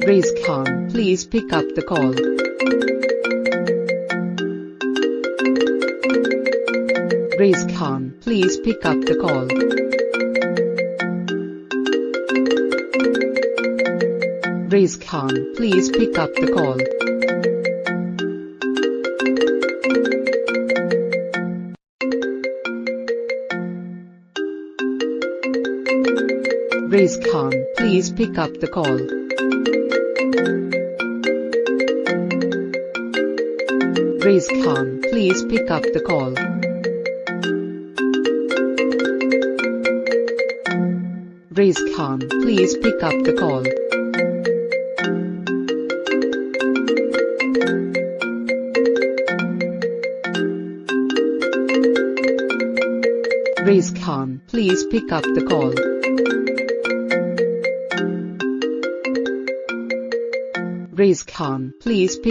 Raze Khan, please pick up the call. Raze Khan, please pick up the call. Raze Khan, please pick up the call. Raze Khan, please pick up the call. Raze Khan, please pick up the call. Raze Khan, please pick up the call. Raze Khan, please pick up the call. Raze Khan, please pick